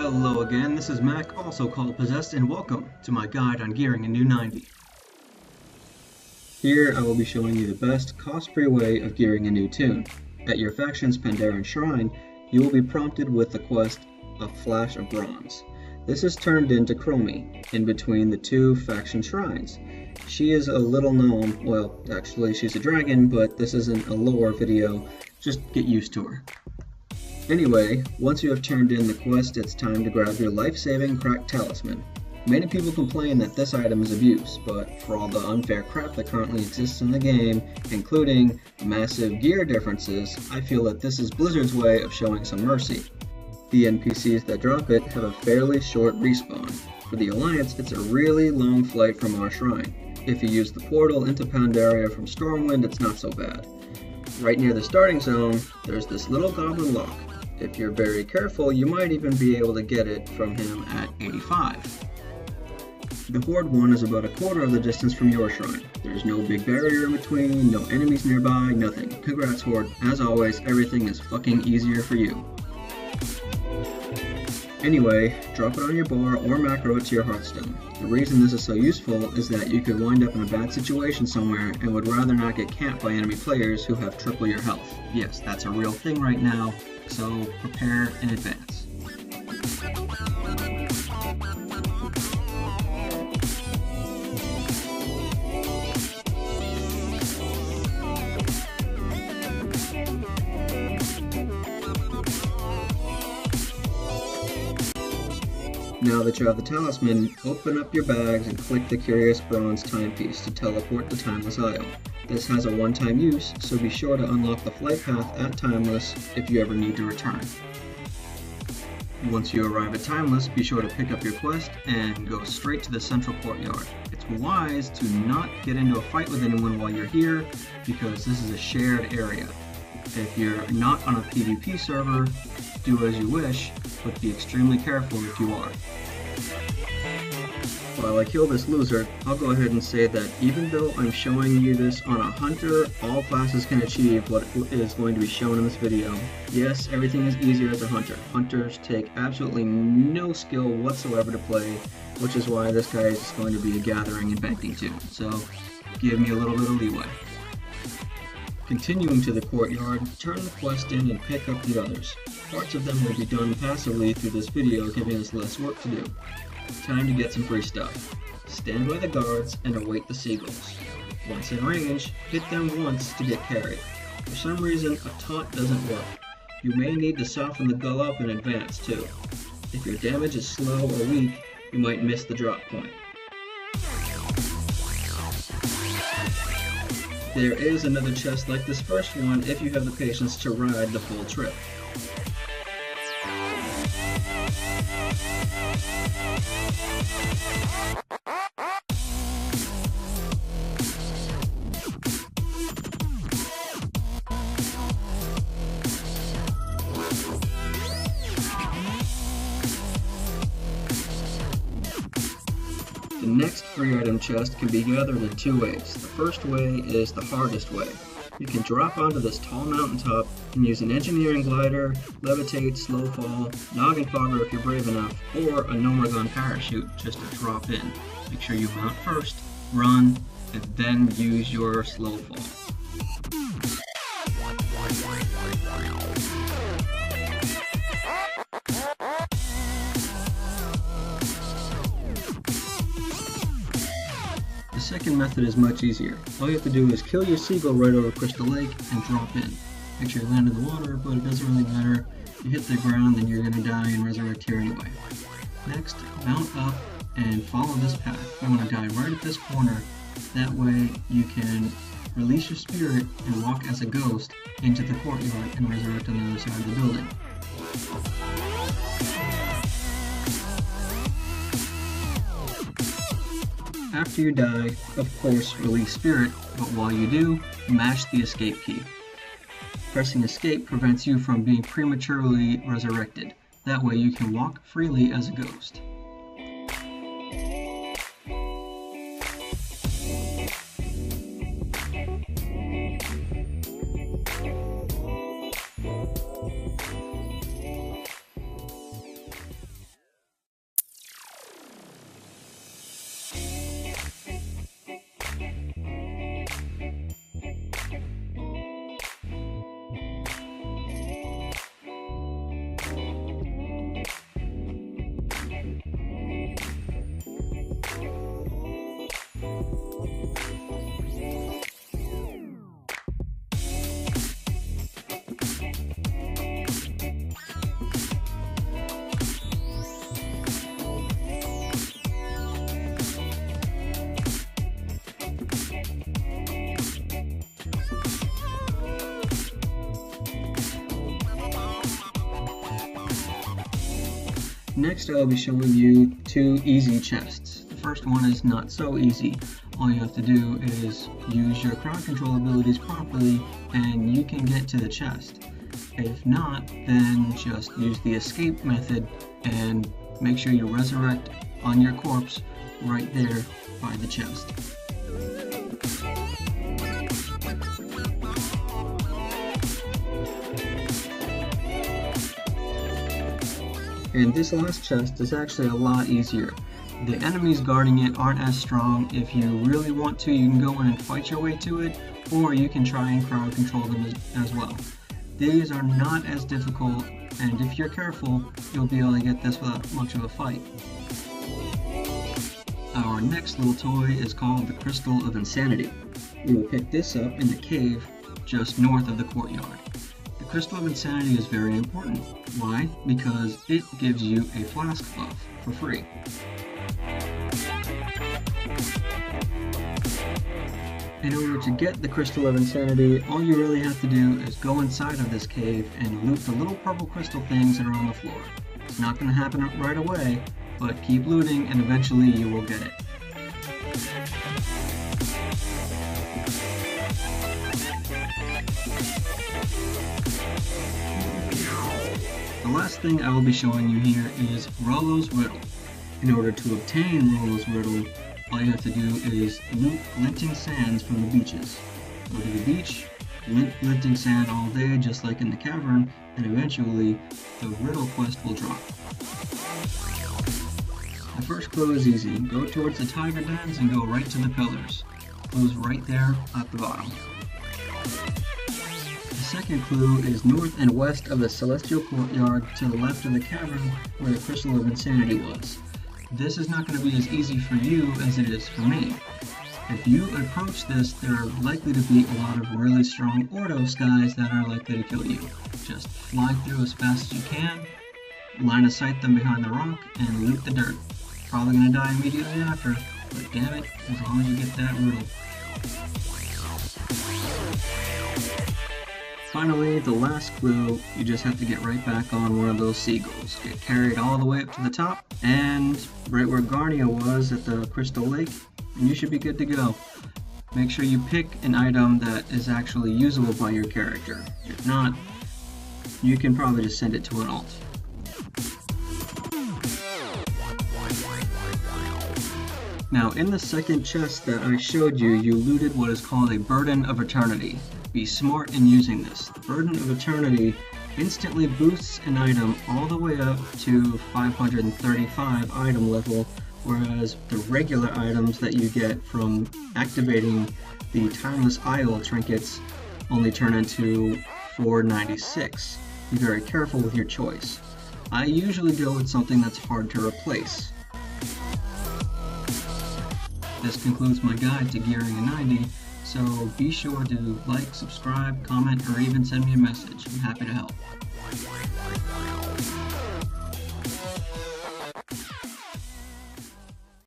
Hello again, this is Mac, also called Possessed, and welcome to my guide on gearing a new 90. Here I will be showing you the best cost-free way of gearing a new toon. At your faction's Pandaria shrine, you will be prompted with the quest, A Flash of Bronze. This is turned into Chromie, in between the two faction shrines. She is a little known, well, actually she's a dragon, but this isn't a lore video, just get used to her. Anyway, once you have turned in the quest, it's time to grab your life-saving cracked talisman. Many people complain that this item is abuse, but for all the unfair crap that currently exists in the game, including massive gear differences, I feel that this is Blizzard's way of showing some mercy. The NPCs that drop it have a fairly short respawn. For the Alliance, it's a really long flight from our shrine. If you use the portal into Pandaria from Stormwind, it's not so bad. Right near the starting zone, there's this little goblin lock. If you're very careful, you might even be able to get it from him at 85. The Horde one is about a quarter of the distance from your shrine. There's no big barrier in between, no enemies nearby, nothing. Congrats Horde, as always, everything is fucking easier for you. Anyway, drop it on your bar or macro it to your Hearthstone. The reason this is so useful is that you could wind up in a bad situation somewhere and would rather not get camped by enemy players who have triple your health. Yes, that's a real thing right now, so prepare in advance. Now that you have the talisman, open up your bags and click the Curious Bronze timepiece to teleport to Timeless Isle. This has a one-time use, so be sure to unlock the flight path at Timeless if you ever need to return. Once you arrive at Timeless, be sure to pick up your quest and go straight to the central courtyard. It's wise to not get into a fight with anyone while you're here, because this is a shared area. If you're not on a PvP server, do as you wish, but be extremely careful if you are. While I kill this loser, I'll go ahead and say that even though I'm showing you this on a hunter, all classes can achieve what is going to be shown in this video. Yes, everything is easier as a hunter. Hunters take absolutely no skill whatsoever to play, which is why this guy is just going to be a gathering and banking toon, so give me a little bit of leeway. Continuing to the courtyard, turn the quest in and pick up the others. Parts of them will be done passively through this video, giving us less work to do. Time to get some free stuff. Stand by the guards and await the seagulls. Once in range, hit them once to get carried. For some reason, a taunt doesn't work. You may need to soften the gull up in advance too. If your damage is slow or weak, you might miss the drop point. There is another chest like this first one if you have the patience to ride the full trip. The next 3-item chest can be gathered in 2 ways. The first way is the hardest way. You can drop onto this tall mountaintop and use an engineering glider, levitate, slow fall, noggin fogger if you're brave enough, or a no-gun parachute just to drop in. Make sure you mount first, run, and then use your slow fall. The second method is much easier. All you have to do is kill your seagull right over Crystal Lake and drop in. Make sure you land in the water, but it doesn't really matter. If you hit the ground, then you're going to die and resurrect here anyway. Next, mount up and follow this path. You want to die right at this corner. That way you can release your spirit and walk as a ghost into the courtyard and resurrect on the other side of the building. After you die, of course, release spirit, but while you do, mash the escape key. Pressing escape prevents you from being prematurely resurrected. That way you can walk freely as a ghost. Next, I'll be showing you two easy chests. The first one is not so easy. All you have to do is use your crowd control abilities properly and you can get to the chest. If not, then just use the escape method and make sure you resurrect on your corpse right there by the chest. And this last chest is actually a lot easier. The enemies guarding it aren't as strong. If you really want to, you can go in and fight your way to it, or you can try and crowd control them as well. These are not as difficult, and if you're careful, you'll be able to get this without much of a fight. Our next little toy is called the Crystal of Insanity. We will pick this up in the cave just north of the courtyard. The Crystal of Insanity is very important. Why? Because it gives you a flask buff for free. In order to get the Crystal of Insanity, all you really have to do is go inside of this cave and loot the little purple crystal things that are on the floor. It's not going to happen right away, but keep looting and eventually you will get it. The last thing I will be showing you here is Rollo's Riddle. In order to obtain Rollo's Riddle, all you have to do is loot glinting sands from the beaches. Go to the beach, loot glinting sand all day just like in the cavern, and eventually the riddle quest will drop. The first clue is easy. Go towards the tiger dens and go right to the pillars. Clue's right there at the bottom. The second clue is north and west of the celestial courtyard to the left of the cavern where the Crystal of Insanity was. This is not going to be as easy for you as it is for me. If you approach this, there are likely to be a lot of really strong Ordos guys that are likely to kill you. Just fly through as fast as you can, line of sight them behind the rock, and loot the dirt. Probably going to die immediately after, but damn it, as long as you get that riddle. Finally, the last clue, you just have to get right back on one of those seagulls. Get carried all the way up to the top, and right where Garnia was at the Crystal Lake, and you should be good to go. Make sure you pick an item that is actually usable by your character. If not, you can probably just send it to an alt. Now, in the second chest that I showed you, you looted what is called a Burden of Eternity. Be smart in using this. The Burden of Eternity instantly boosts an item all the way up to 535 item level, whereas the regular items that you get from activating the Timeless Isle trinkets only turn into 496. Be very careful with your choice. I usually go with something that's hard to replace. This concludes my guide to gearing a 90, so be sure to like, subscribe, comment, or even send me a message. I'm happy to help.